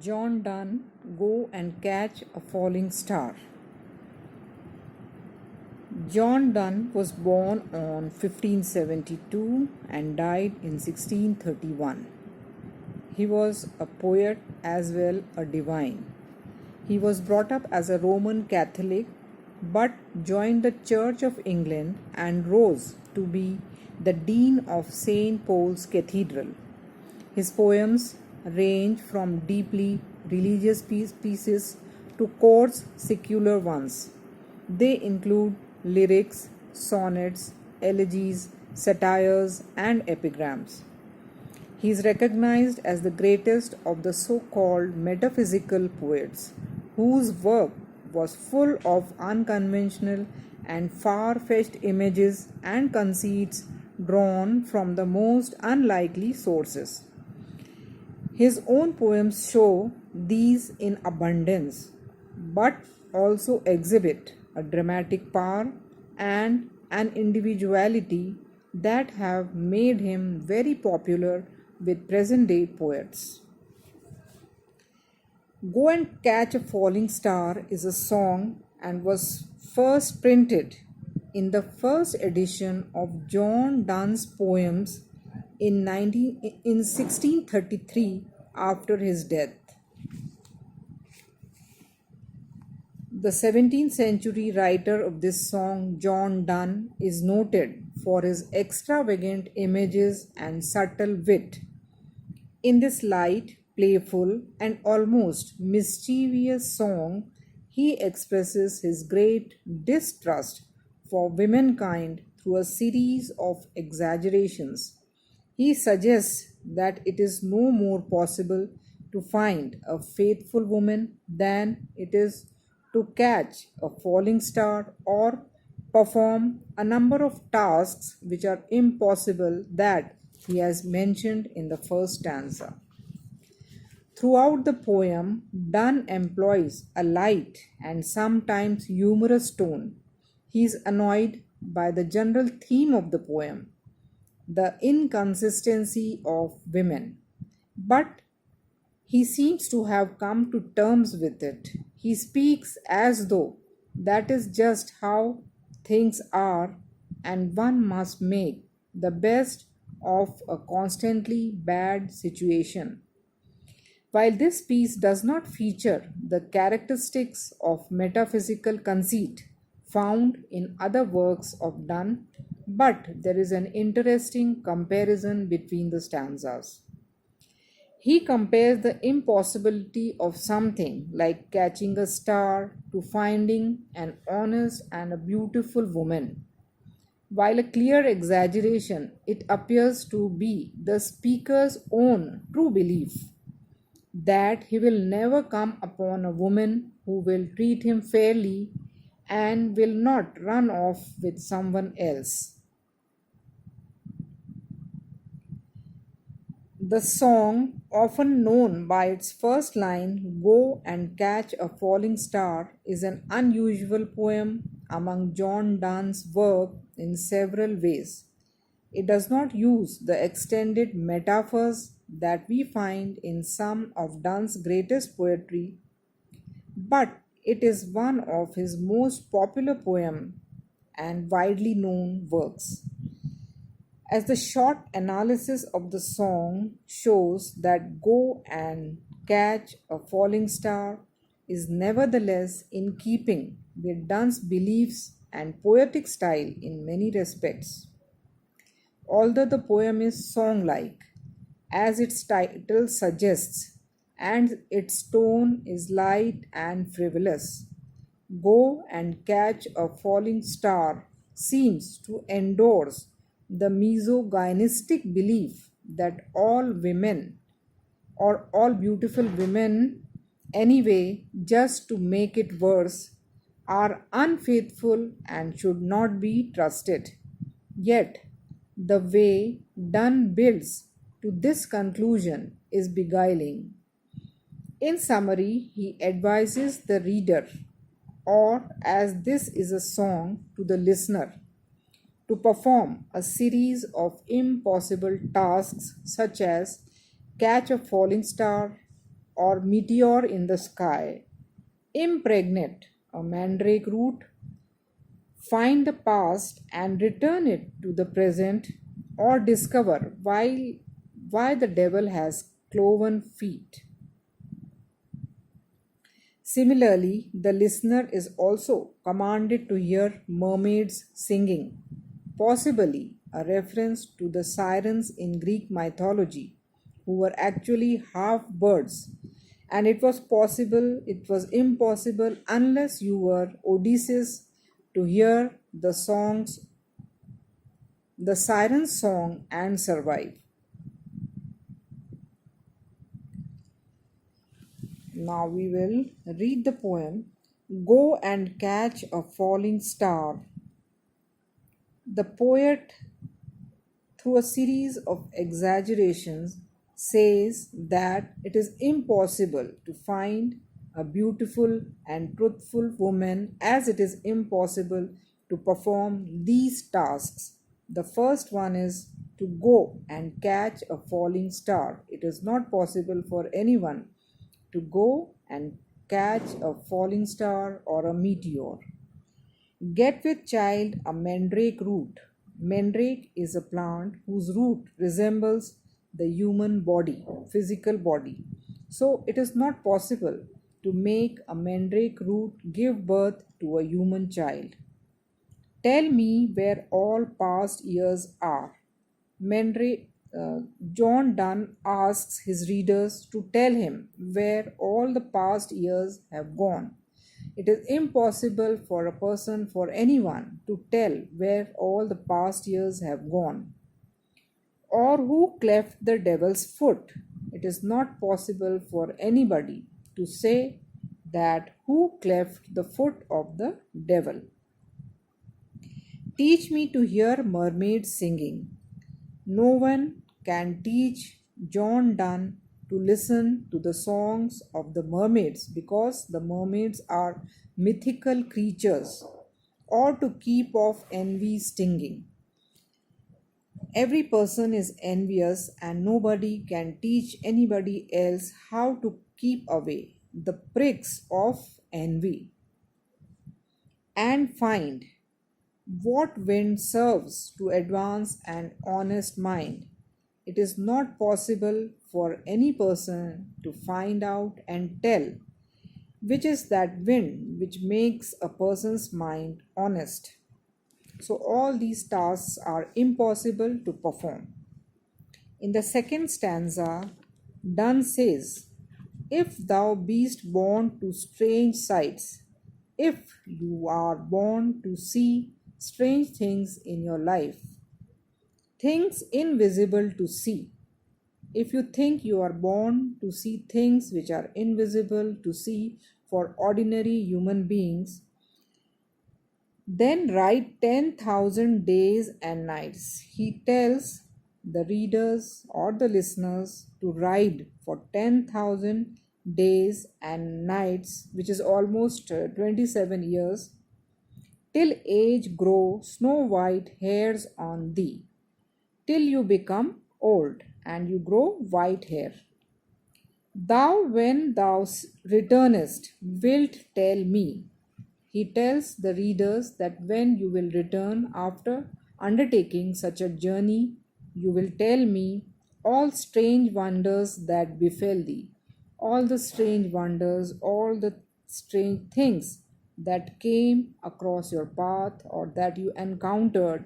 John Donne, Go and Catch a Falling Star. John Donne was born on 1572 and died in 1631. He was a poet as well a divine. He was brought up as a Roman Catholic but joined the Church of England and rose to be the Dean of St. Paul's Cathedral. His poems range from deeply religious pieces to coarse secular ones. They include lyrics, sonnets, elegies, satires, and epigrams. He is recognized as the greatest of the so called metaphysical poets, whose work was full of unconventional and far fetched images and conceits drawn from the most unlikely sources. His own poems show these in abundance, but also exhibit a dramatic power and an individuality that have made him very popular with present day poets. Go and Catch a Falling Star is a song and was first printed in the first edition of John Donne's poems in 1633 after his death. The 17th century writer of this song, John Donne, is noted for his extravagant images and subtle wit. In this light, playful, and almost mischievous song, he expresses his great distrust for womankind through a series of exaggerations. He suggests that it is no more possible to find a faithful woman than it is to catch a falling star or perform a number of tasks which are impossible that he has mentioned in the first stanza. Throughout the poem, Donne employs a light and sometimes humorous tone. He is annoyed by the general theme of the poem, the inconsistency of women. But he seems to have come to terms with it. He speaks as though that is just how things are, and one must make the best of a constantly bad situation. While this piece does not feature the characteristics of metaphysical conceit found in other works of Donne, but there is an interesting comparison between the stanzas. He compares the impossibility of something like catching a star to finding an honest and a beautiful woman. While a clear exaggeration, it appears to be the speaker's own true belief that he will never come upon a woman who will treat him fairly and will not run off with someone else. The song, often known by its first line, Go and Catch a Falling Star, is an unusual poem among John Donne's work in several ways. It does not use the extended metaphors that we find in some of Donne's greatest poetry, but it is one of his most popular poems and widely known works. As the short analysis of the song shows that Go and Catch a Falling Star is nevertheless in keeping with Donne's beliefs and poetic style in many respects. Although the poem is song like, as its title suggests, and its tone is light and frivolous, Go and Catch a Falling Star seems to endorse the misogynistic belief that all women or all beautiful women, anyway, just to make it worse, are unfaithful and should not be trusted. Yet, the way Donne builds to this conclusion is beguiling. In summary, he advises the reader, or as this is a song to the listener, to perform a series of impossible tasks such as catch a falling star, or meteor in the sky, impregnate a mandrake root, find the past and return it to the present, or discover why the devil has cloven feet. Similarly, the listener is also commanded to hear mermaids singing, possibly a reference to the sirens in Greek mythology, who were actually half birds. And it was impossible unless you were Odysseus to hear the siren song and survive. Now we will read the poem Go and Catch a Falling Star. The poet, through a series of exaggerations, says that it is impossible to find a beautiful and truthful woman as it is impossible to perform these tasks. The first one is to go and catch a falling star. It is not possible for anyone to go and catch a falling star or a meteor. Get with child a mandrake root. Mandrake is a plant whose root resembles the human body, physical body. So it is not possible to make a mandrake root give birth to a human child. Tell me where all past years are. Mandrake, John Donne asks his readers to tell him where all the past years have gone. It is impossible for a person, for anyone, to tell where all the past years have gone. Or who cleft the devil's foot. It is not possible for anybody to say that who cleft the foot of the devil. Teach me to hear mermaids singing. No one can teach John Donne to listen to the songs of the mermaids because the mermaids are mythical creatures, or to keep off envy stinging. Every person is envious, and nobody can teach anybody else how to keep away the pricks of envy. And find what wind serves to advance an honest mind. It is not possible for any person to find out and tell which is that wind which makes a person's mind honest. So, all these tasks are impossible to perform. In the second stanza, Donne says, If thou beest born to strange sights, if you are born to see strange things in your life, things invisible to see. If you think you are born to see things which are invisible to see for ordinary human beings, then write 10,000 days and nights. He tells the readers or the listeners to ride for 10,000 days and nights, which is almost 27 years, till age grow snow white hairs on thee, till you become old and you grow white hair. Thou, when thou returnest, wilt tell me. He tells the readers that when you will return after undertaking such a journey, you will tell me all strange wonders that befell thee, all the strange wonders, all the strange things that came across your path or that you encountered,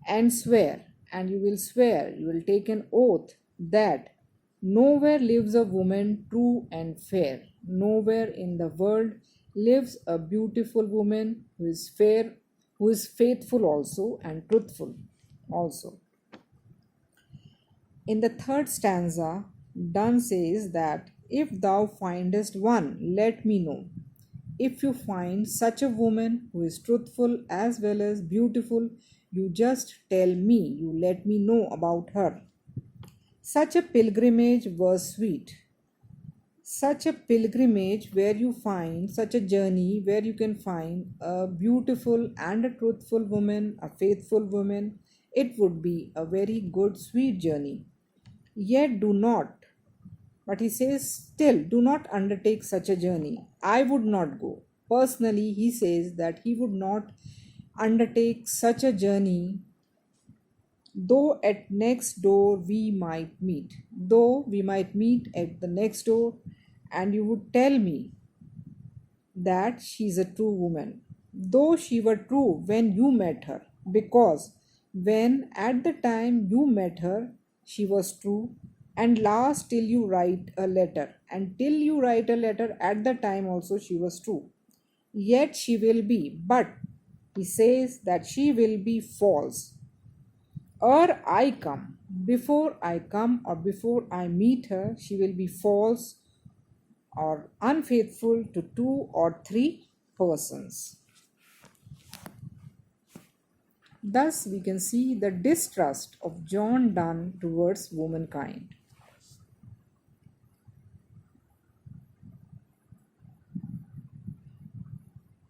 and swear, and you will swear, you will take an oath that nowhere lives a woman true and fair, nowhere in the world lives a beautiful woman who is fair, who is faithful also and truthful also. In the third stanza, Donne says that if thou findest one, let me know. If you find such a woman who is truthful as well as beautiful, you just tell me, you let me know about her. Such a pilgrimage was sweet. Such a pilgrimage where you find, such a journey where you can find a beautiful and a truthful woman, a faithful woman, it would be a very good, sweet journey. Yet do not But he says, still, do not undertake such a journey. I would not go. Personally, he says that he would not undertake such a journey, though at next door we might meet. Though we might meet at the next door, and you would tell me that she's a true woman, though she were true when you met her, because when at the time you met her, she was true, and last till you write a letter, and till you write a letter at the time also she was true. Yet she will be, but he says that she will be false. Or I come, before I come or before I meet her, she will be false or unfaithful to two or three persons. Thus, we can see the distrust of John Donne towards womankind.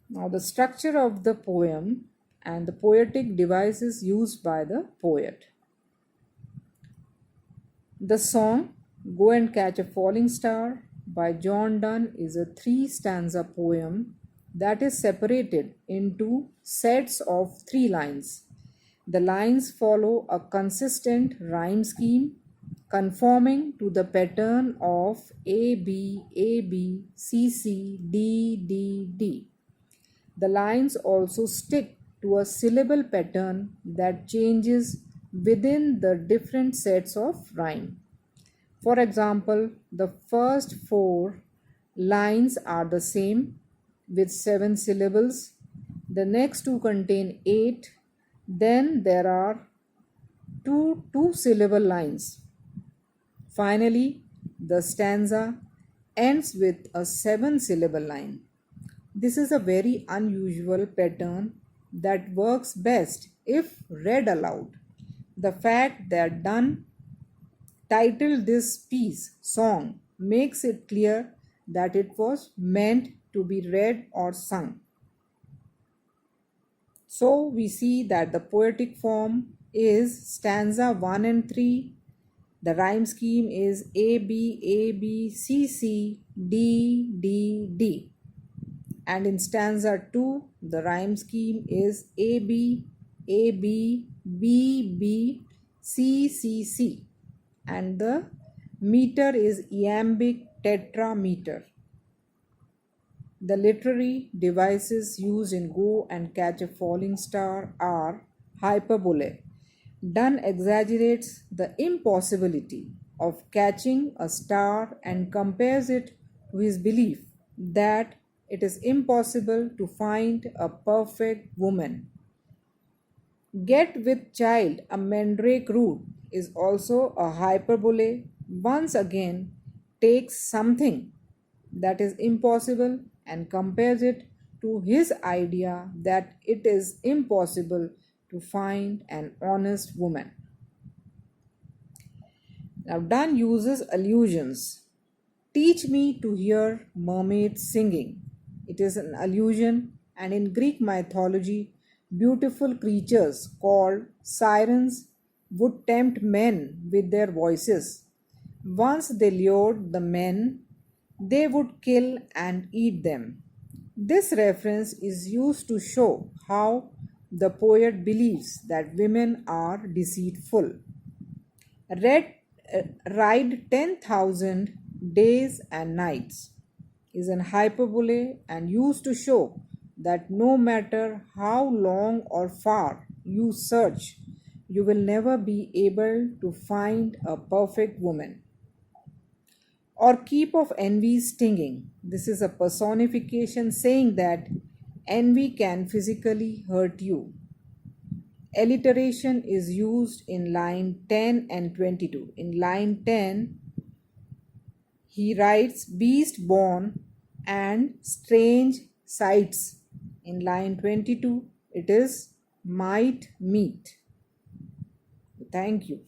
Now, the structure of the poem and the poetic devices used by the poet. The song Go and Catch a Falling Star by John Donne is a three-stanza poem that is separated into sets of 3 lines. The lines follow a consistent rhyme scheme conforming to the pattern of A B A B C C D D D. The lines also stick to a syllable pattern that changes within the different sets of rhyme. For example, the first 4 lines are the same with 7 syllables. The next 2 contain 8. Then there are 2 2-syllable lines. Finally, the stanza ends with a 7-syllable line. This is a very unusual pattern that works best if read aloud. The fact that Donne titled this piece Song makes it clear that it was meant to be read or sung. So we see that the poetic form is stanza 1 and 3. The rhyme scheme is A B A B C C D D D. And in stanza 2, the rhyme scheme is A B A B B B C C C. And the meter is iambic tetrameter. The literary devices used in Go and Catch a Falling Star are hyperbole. Donne exaggerates the impossibility of catching a star and compares it to his belief that it is impossible to find a perfect woman. Get with child a mandrake root is also a hyperbole. Once again, takes something that is impossible and compares it to his idea that it is impossible to find an honest woman. Now, Donne uses allusions. Teach me to hear mermaids singing. It is an allusion, and in Greek mythology, beautiful creatures called sirens would tempt men with their voices. Once they lured the men, they would kill and eat them. This reference is used to show how the poet believes that women are deceitful. Red, Ride 10,000 days and nights is an hyperbole and used to show that no matter how long or far you search, you will never be able to find a perfect woman. Or keep of envy stinging. This is a personification saying that envy can physically hurt you. Alliteration is used in line 10 and 22. In line 10, he writes beast born and strange sights. In line 22, it is might meet. Thank you.